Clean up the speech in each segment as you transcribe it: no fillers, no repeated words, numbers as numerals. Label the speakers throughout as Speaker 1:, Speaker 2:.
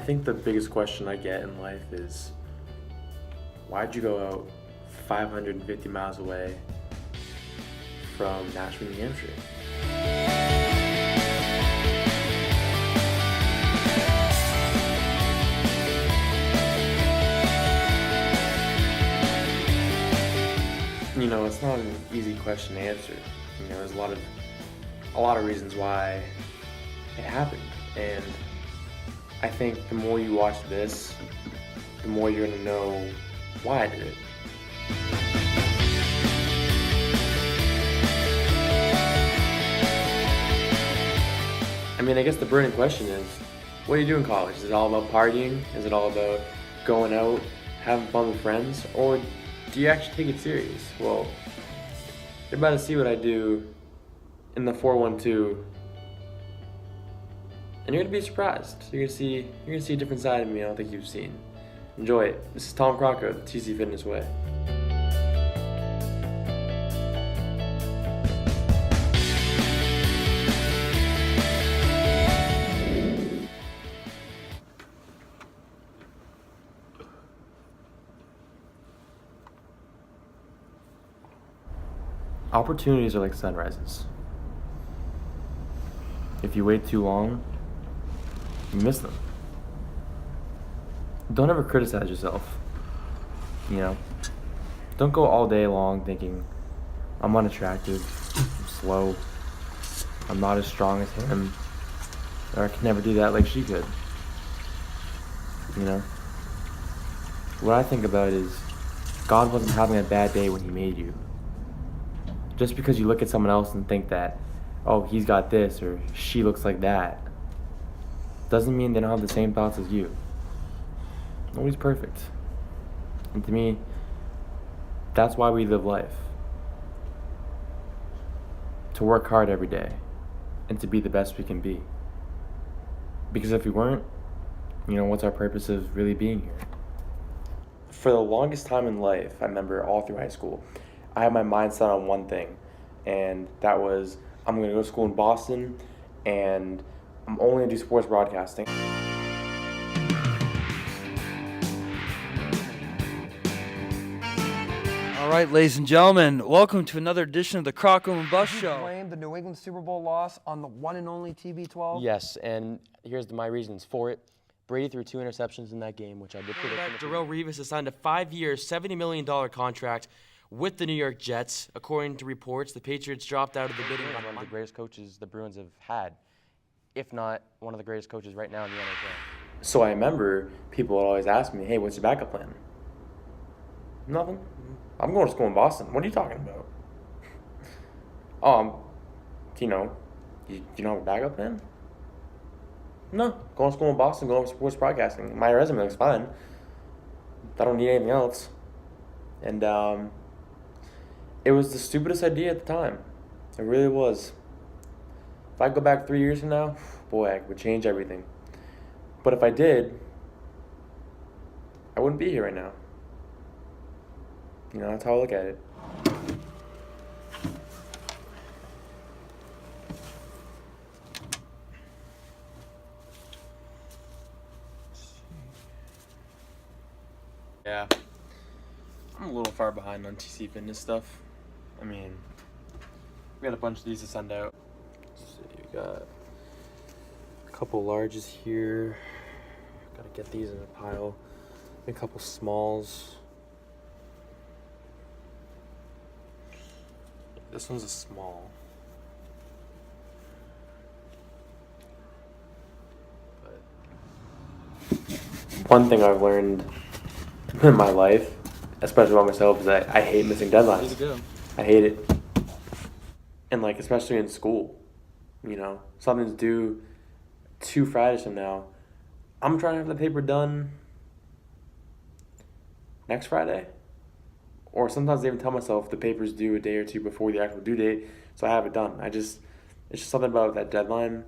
Speaker 1: think the biggest question I get in life is, why'd you go out 550 miles away from Nashville, New Hampshire? You know, it's not an easy question to answer. You know, there's a lot of reasons why it happened, and I think the more you watch this, the more you're gonna know why I did it. I mean, I guess the burning question is, what do you do in college? Is it all about partying? Is it all about going out, having fun with friends? Or do you actually take it serious? Well, you're about to see what I do in the 412, and you're gonna be surprised. You're gonna see a different side of me I don't think you've seen. Enjoy it. This is Tom Crocco, the TC Fitness Way. Opportunities are like sunrises. If you wait too long, you miss them. Don't ever criticize yourself. You know? Don't go all day long thinking, I'm unattractive, I'm slow, I'm not as strong as him, or I can never do that like she could. You know? What I think about is, God wasn't having a bad day when he made you. Just because you look at someone else and think that, oh, he's got this or she looks like that, doesn't mean they don't have the same thoughts as you. Nobody's perfect. And to me, that's why we live life. To work hard every day and to be the best we can be. Because if we weren't, you know, what's our purpose of really being here? For the longest time in life, I remember all through high school, I had my mind set on one thing, and that was, I'm gonna go to school in Boston, and I'm only gonna do sports broadcasting.
Speaker 2: All right, ladies and gentlemen, welcome to another edition of the Crocco and Bus Show.
Speaker 3: Blame the New England Super Bowl loss on the one and only TB12?
Speaker 1: Yes, and here's my reasons for it. Brady threw 2 interceptions in that game, which I did predict.
Speaker 4: Darrelle Revis has signed a 5-year, $70 million contract with the New York Jets. According to reports, the Patriots dropped out of the bidding.
Speaker 1: One of the greatest coaches the Bruins have had, if not one of the greatest coaches right now in the NHL. So I remember people would always ask me, hey, what's your backup plan? Nothing. I'm going to school in Boston. What are you talking about? You know, you don't have a backup plan? No, going to school in Boston, going to sports broadcasting. My resume looks fine. I don't need anything else. And it was the stupidest idea at the time. It really was. If I go back 3 years from now, boy, I would change everything. But if I did, I wouldn't be here right now. You know, that's how I look at it. Yeah. I'm a little far behind on TC Fitness stuff. I mean, we got a bunch of these to send out. Let's see, we got a couple larges here. Gotta get these in a pile. A couple smalls. This one's a small. But one thing I've learned in my life, especially about myself, is that I hate missing deadlines. I hate it. And like, especially in school, you know, something's due 2 Fridays from now. I'm trying to have the paper done next Friday. Or sometimes I even tell myself the paper's due a day or 2 before the actual due date, so I have it done. It's just something about that deadline.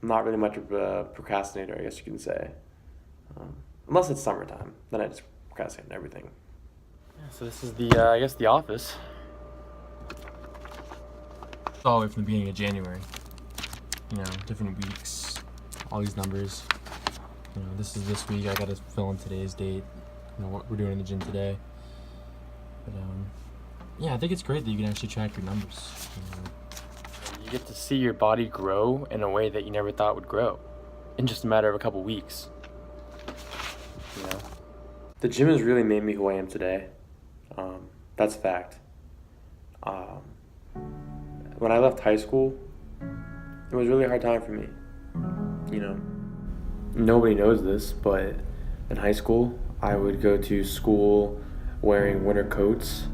Speaker 1: I'm not really much of a procrastinator, I guess you can say. Unless it's summertime, then I just procrastinate on everything. Yeah, so this is the, I guess, the office. It's all the way from the beginning of January. You know, different weeks, all these numbers.
Speaker 5: This is this week. I got to fill in today's date. What we're doing in the gym today. But yeah, I think it's great that you can actually track your numbers.
Speaker 1: You get to see your body grow in a way that you never thought would grow in just a matter of a couple weeks. The gym has really made me who I am today. That's a fact. When I left high school, it was a really hard time for me. Nobody knows this, but in high school, I would go to school wearing winter coats,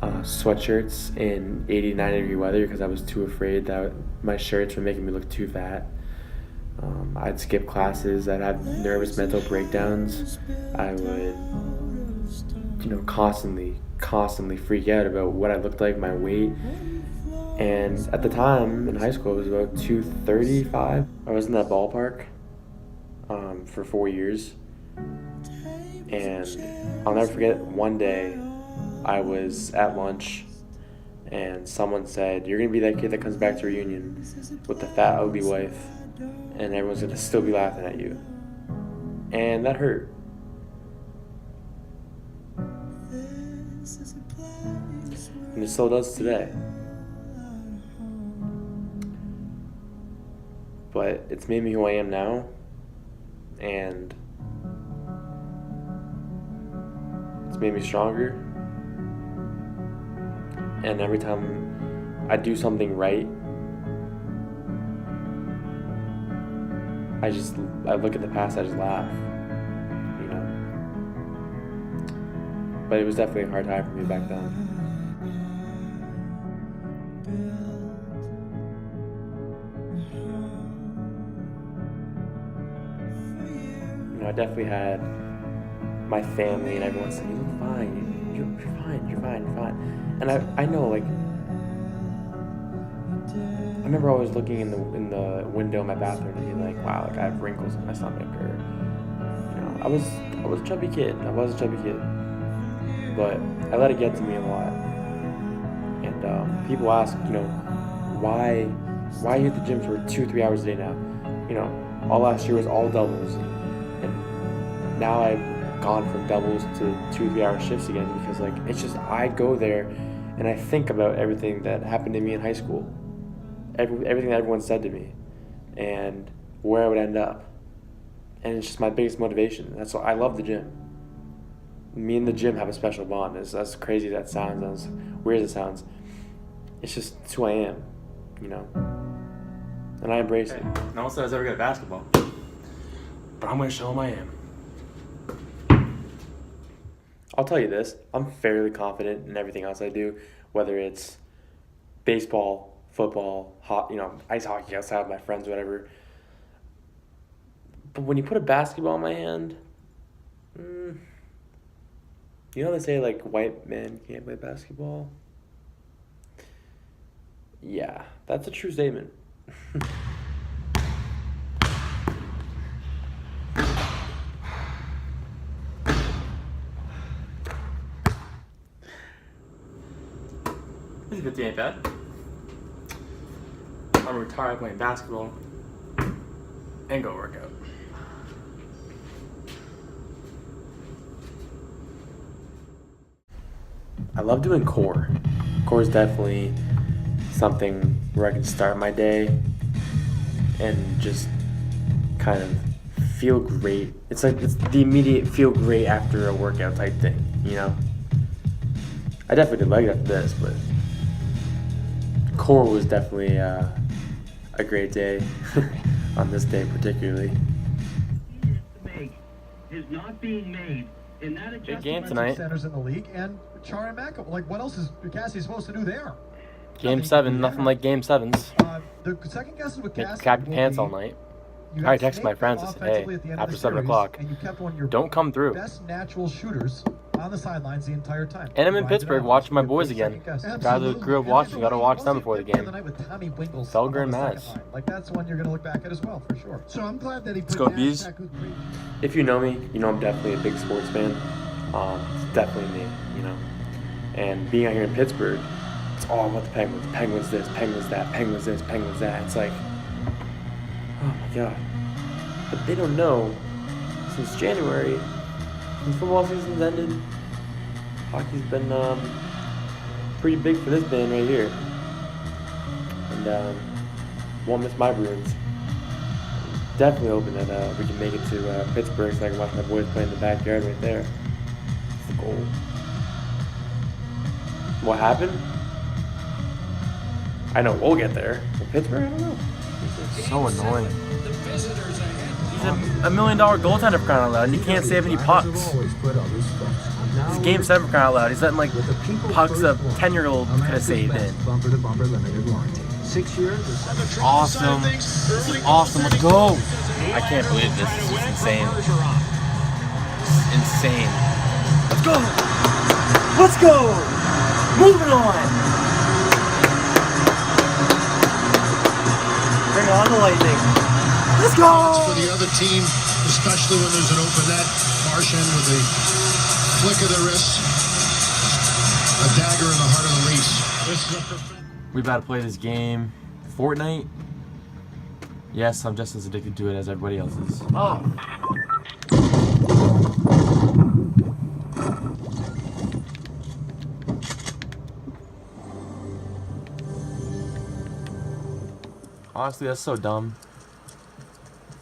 Speaker 1: sweatshirts in 80, 90 degree weather because I was too afraid that my shirts were making me look too fat. I'd skip classes. I'd have nervous mental breakdowns. I would, constantly freak out about what I looked like, my weight. And at the time in high school, it was about 235. I was in that ballpark for 4 years. And I'll never forget one day I was at lunch and someone said, "You're going to be that kid that comes back to reunion with the fat, ugly wife, and everyone's going to still be laughing at you." And that hurt. And it still does today. But it's made me who I am now. And it's made me stronger. And every time I do something right, I look at the past, I just laugh, But it was definitely a hard time for me back then. I definitely had my family and everyone said, "You look fine, you're fine. And I know, I remember always looking in the window in my bathroom and being like, wow, I have wrinkles in my stomach, or I was a chubby kid. But I let it get to me a lot. And people ask, why you hit the gym for 2-3 hours a day now? All last year was all doubles. And now I've gone from doubles to 2-3 hour shifts again because it's just, I go there and I think about everything that happened to me in high school. Everything that everyone said to me and where I would end up. And it's just my biggest motivation. That's why I love the gym. Me and the gym have a special bond. As crazy as that sounds, as weird as it sounds, it's just it's who I am, and I embrace it.
Speaker 5: No one said I was ever good at basketball, but I'm going to show them I am.
Speaker 1: I'll tell you this, I'm fairly confident in everything else I do, whether it's baseball, football, ice hockey outside with my friends, whatever. But when you put a basketball in my hand, they say white men can't play basketball? Yeah, that's a true statement.
Speaker 5: This 50 ain't bad. I'm retired playing basketball and go work out.
Speaker 1: I love doing core. Core is definitely something where I can start my day and just kind of feel great. It's the immediate feel great after a workout type thing, I definitely did leg after this, but core was definitely a great day on this day particularly.
Speaker 6: Is not being made.
Speaker 1: Big game tonight.
Speaker 7: Centers in the league, and Char and Mako. What else is Cassie supposed to do there?
Speaker 1: Game 7, nothing like Game 7s.
Speaker 7: The second guesses with
Speaker 1: Make
Speaker 7: Cassie.
Speaker 1: you cap your pants all night. I texted my friends and said, hey, after 7 o'clock, don't come through.
Speaker 7: Best natural shooters on the sidelines the entire time.
Speaker 1: And I'm in Pittsburgh watching my boys again. Guys that grew up watching, gotta watch them before the game. Felger and Maz.
Speaker 7: That's one you're gonna look back at as well, for sure. So I'm glad that he put
Speaker 5: go, Bees.
Speaker 1: If you know me, I'm definitely a big sports fan. It's definitely me, And being out here in Pittsburgh, it's all about the Penguins. Penguins this, Penguins that, Penguins this, Penguins that. It's like, oh my God. But they don't know since January. Since football season's ended, hockey's been pretty big for this band right here. And won't miss my Bruins. Definitely hoping that we can make it to Pittsburgh so I can watch my boys play in the backyard right there. That's the goal. What happened? I know we'll get there. But Pittsburgh, I don't know.
Speaker 5: So annoying.
Speaker 2: He's a $1 million goaltender for crying out loud, and he can't save any pucks. It's game 7 for crying out loud. He's letting like pucks a 10-year-old could have saved in.
Speaker 5: Awesome. This is awesome. Let's go.
Speaker 2: I can't believe this. This is insane. This is insane. Let's go. Let's go. Moving on. Bring on the Lightning. Let's go.
Speaker 8: For the other team, especially when there's an open net, Marchand with a flick of the wrist, a dagger in the heart of the Leafs. This is a perfect.
Speaker 5: We about to play this game. Fortnite? Yes, I'm just as addicted to it as everybody else is.
Speaker 2: Oh.
Speaker 5: Honestly, that's so dumb.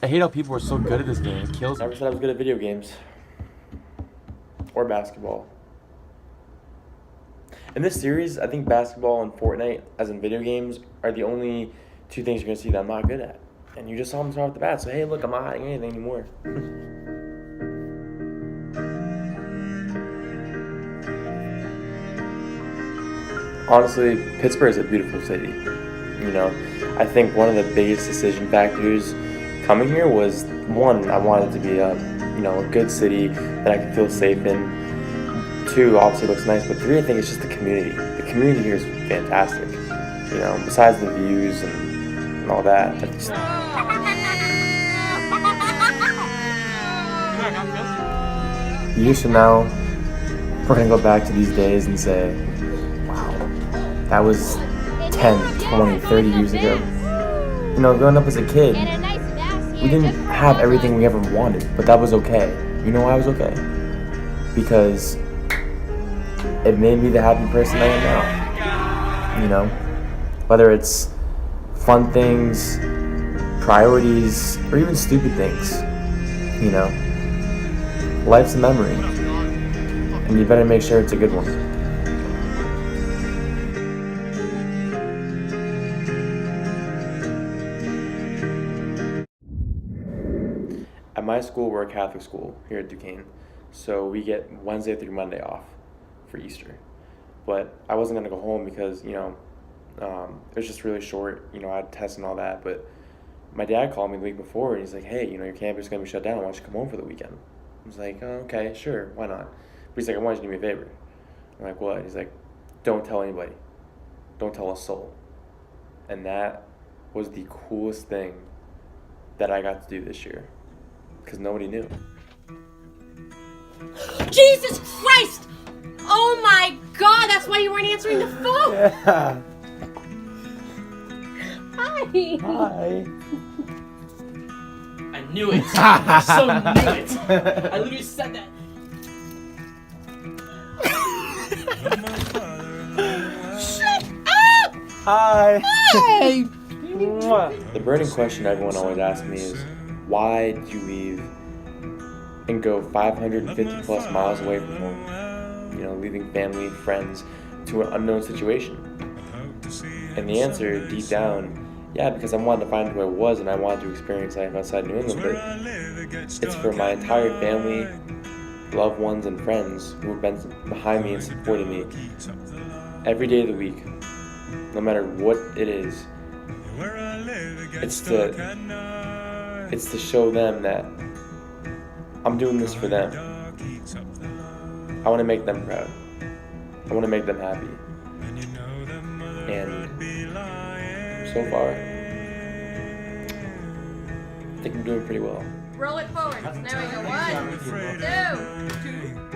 Speaker 5: I hate how people are so good at this game. It kills me.
Speaker 1: Never said I was good at video games. Or basketball. In this series, I think basketball and Fortnite, as in video games, are the only two things you're going to see that I'm not good at. And you just saw them start off the bat, so hey, look, I'm not hiding anything anymore. Honestly, Pittsburgh is a beautiful city. You know, I think one of the biggest decision factors coming here was, one, I wanted it to be a good city that I could feel safe in. 2, obviously looks nice, but 3, I think it's just the community. The community here is fantastic. You know, besides the views and all that. Years from now, we're gonna go back to these days and say, wow, that was 10, 20, 30 years ago. You know, growing up as a kid, we didn't have everything we ever wanted, but that was okay. You know why it was okay? Because it made me the happy person I am now. You know, whether it's fun things, priorities, or even stupid things. You know, life's a memory, and you better make sure it's a good one. At my school, we're a Catholic school here at Duquesne, so we get Wednesday through Monday off for Easter. But I wasn't gonna go home because, it was just really short. I had tests and all that. But my dad called me the week before and he's like, hey, your campus is gonna be shut down. Why don't you come home for the weekend? I was like, oh, okay, sure, why not? But he's like, I want you to do me a favor. I'm like, what? He's like, don't tell anybody. Don't tell a soul. And that was the coolest thing that I got to do this year, because nobody knew.
Speaker 9: Jesus Christ! Oh my God, that's why you weren't answering the phone!
Speaker 1: Yeah.
Speaker 9: Hi!
Speaker 1: Hi.
Speaker 4: I knew it. I so knew it. I literally said that.
Speaker 9: Shut up!
Speaker 1: Hi.
Speaker 9: Hey!
Speaker 1: The burning question everyone always asks me is, why did you leave and go 550 plus miles away from home? Leaving family, friends, to an unknown situation. And the answer, deep down, yeah, because I wanted to find who I was and I wanted to experience life outside New England, but it's for my entire family, loved ones, and friends who have been behind me and supporting me every day of the week, no matter what it is. It's to show them that I'm doing this for them. I want to make them proud. I want to make them happy. And so far, I think I'm doing pretty well.
Speaker 9: Roll it forward. There we go. 1, 2.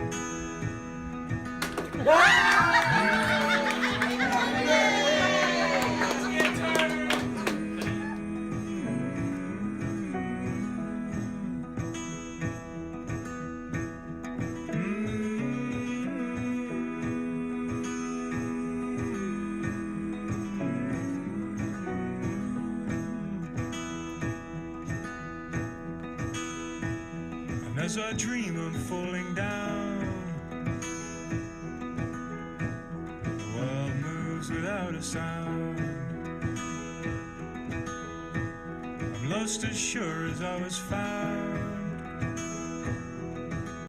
Speaker 10: as I dream of falling down, the world moves without a sound. I'm lost as sure as I was found.